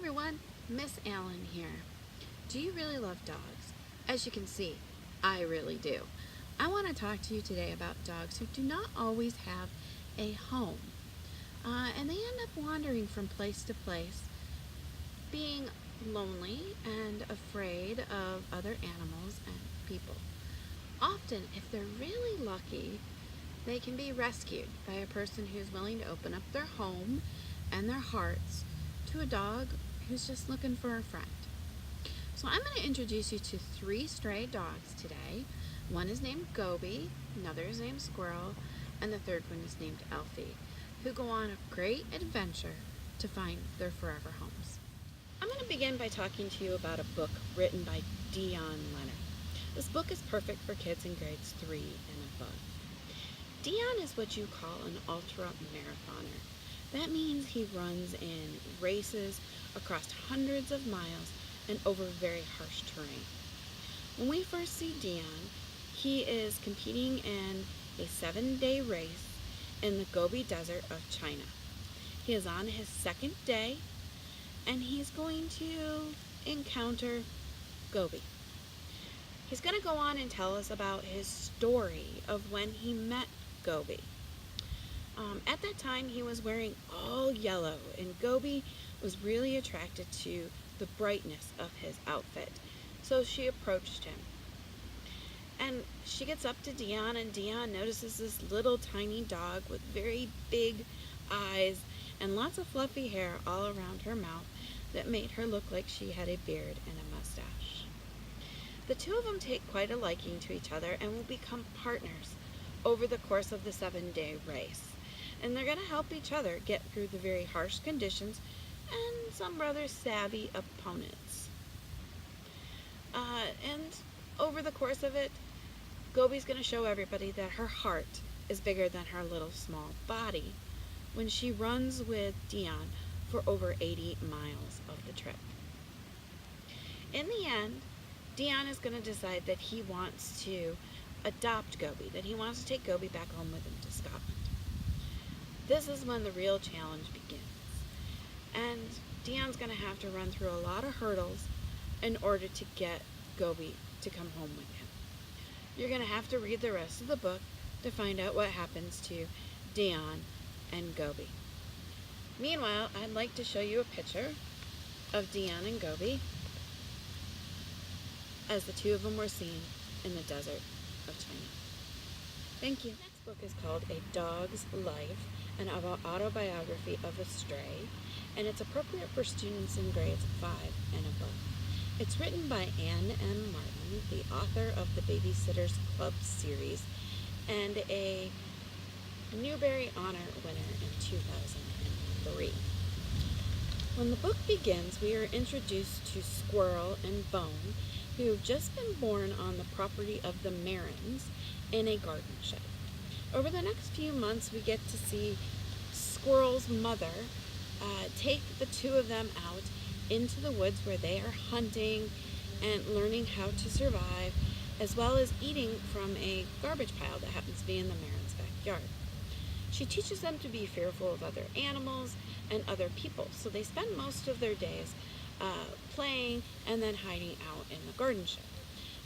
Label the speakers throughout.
Speaker 1: everyone, Miss Allen here. Do you really love dogs? As you can see, I really do. I want to talk to you today about dogs who do not always have a home. And they end up wandering from place to place, being lonely and afraid of other animals and people. Often, if they're really lucky, they can be rescued by a person who's willing to open up their home and their hearts to a dog who's just looking for a friend. So I'm going to introduce you to 3 stray dogs today. One is named Goby, another is named Squirrel, and the third one is named Elfie, who go on a great adventure to find their forever homes. I'm going to begin by talking to you about a book written by Dion Leonard. This book is perfect for kids in grades 3 and above. Dion is what you call an ultra-marathoner. That means he runs in races across hundreds of miles and over very harsh terrain. When we first see Dion, he is competing in a 7-day race in the Gobi Desert of China. He is on his 2nd day, and he's going to encounter Gobi. He's going to go on and tell us about his story of when he met Gobi. At that time, he was wearing all yellow, and Gobi was really attracted to the brightness of his outfit. So she approached him. And she gets up to Dion, and Dion notices this little tiny dog with very big eyes and lots of fluffy hair all around her mouth that made her look like she had a beard and a mustache. The two of them take quite a liking to each other and will become partners over the course of the 7-day race. And they're going to help each other get through the very harsh conditions and some rather savvy opponents. And over the course of it, Gobi's going to show everybody that her heart is bigger than her little small body when she runs with Dion for over 80 miles of the trip. In the end, Dion is going to decide that he wants to adopt Gobi, that he wants to take Gobi back home with him to Scotland. This is when the real challenge begins. And Dion's going to have to run through a lot of hurdles in order to get Gobi to come home with him. You're going to have to read the rest of the book to find out what happens to Dion and Gobi. Meanwhile, I'd like to show you a picture of Dion and Gobi as the two of them were seen in the desert of China. Thank you. The next book is called A Dog's Life, an autobiography of a stray, and it's appropriate for students in grades 5 and above. It's written by Anne M. Martin, the author of the Babysitters Club series, and a Newbery Honor winner in 2003. When the book begins, we are introduced to Squirrel and Bone, who have just been born on the property of the Marins in a garden shed. Over the next few months, we get to see Squirrel's mother take the two of them out into the woods where they are hunting and learning how to survive, as well as eating from a garbage pile that happens to be in the Marin's backyard. She teaches them to be fearful of other animals and other people, so they spend most of their days playing and then hiding out in the garden shed.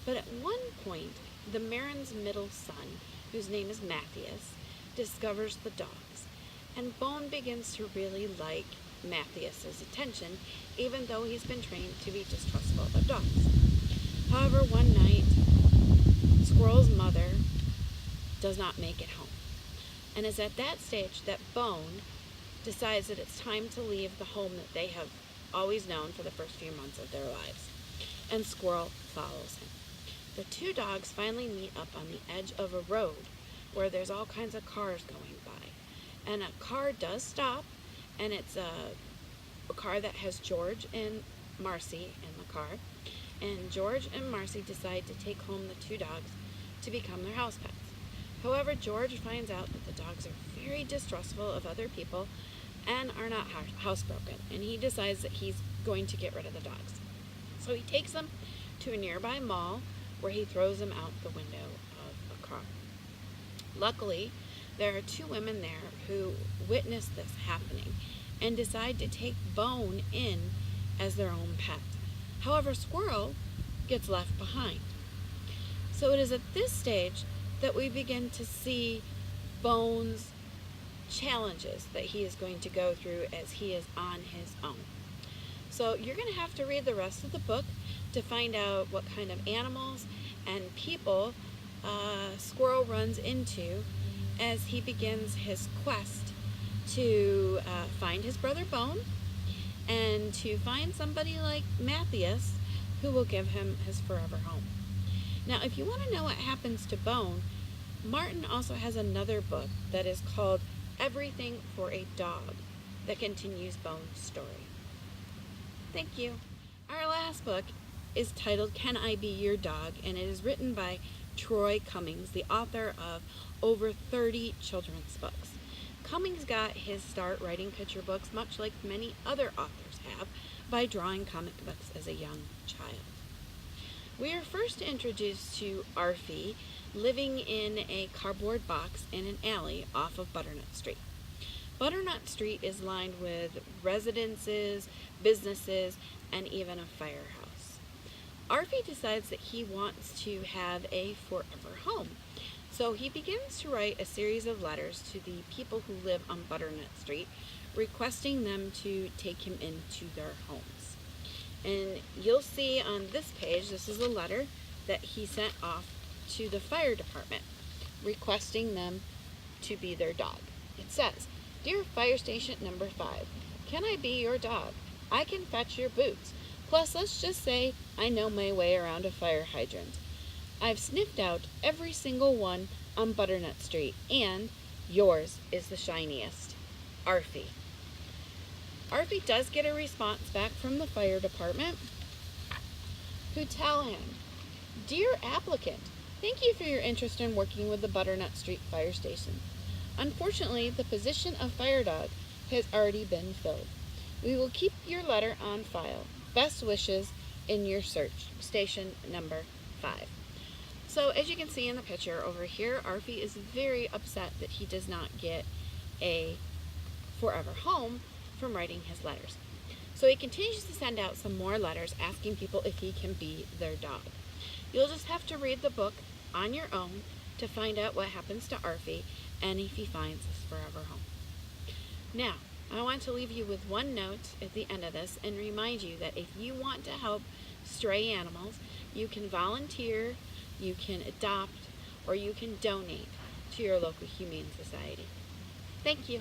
Speaker 1: But at one point, the Marin's middle son, whose name is Matthias, discovers the dogs, and Bone begins to really like Matthias's attention, even though he's been trained to be distrustful of dogs. However, one night, Squirrel's mother does not make it home, and it's at that stage that Bone decides that it's time to leave the home that they have always known for the first few months of their lives, and Squirrel follows him. The two dogs finally meet up on the edge of a road where there's all kinds of cars going by, and a car does stop, and it's a car that has George and Marcy in the car, and George and Marcy decide to take home the two dogs to become their house pets. However, George finds out that the dogs are very distrustful of other people and are not housebroken, and he decides that he's going to get rid of the dogs. So he takes them to a nearby mall where he throws them out the window of a car. Luckily, there are 2 women there who witness this happening and decide to take Bone in as their own pet. However, Squirrel gets left behind. So it is at this stage that we begin to see Bones' challenges that he is going to go through as he is on his own. So you're going to have to read the rest of the book to find out what kind of animals and people Squirrel runs into as he begins his quest to find his brother Bone and to find somebody like Matthias who will give him his forever home. Now, if you want to know what happens to Bone, Martin also has another book that is called Everything for a Dog that continues Bone's story. Thank you. Our last book is titled Can I Be Your Dog? And it is written by Troy Cummings, the author of over 30 children's books. Cummings got his start writing picture books, much like many other authors have, by drawing comic books as a young child. We are first introduced to Arfie living in a cardboard box in an alley off of Butternut Street. Butternut Street is lined with residences, businesses, and even a firehouse. Arfie decides that he wants to have a forever home. So he begins to write a series of letters to the people who live on Butternut Street, requesting them to take him into their homes. And you'll see on this page, this is a letter that he sent off to the fire department, requesting them to be their dog. It says, "Dear Fire Station Number 5, can I be your dog? I can fetch your boots. Plus, let's just say I know my way around a fire hydrant. I've sniffed out every single one on Butternut Street, and yours is the shiniest. Arfie." Arfie does get a response back from the fire department, who tell him, "Dear applicant, thank you for your interest in working with the Butternut Street Fire Station. Unfortunately, the position of fire dog has already been filled. We will keep your letter on file. Best wishes in your search. Station number 5. So as you can see in the picture over here, Arfie is very upset that he does not get a forever home from writing his letters. So he continues to send out some more letters asking people if he can be their dog. You'll just have to read the book on your own to find out what happens to Arfie and if he finds his forever home. Now, I want to leave you with one note at the end of this and remind you that if you want to help stray animals, you can volunteer, you can adopt, or you can donate to your local humane society. Thank you.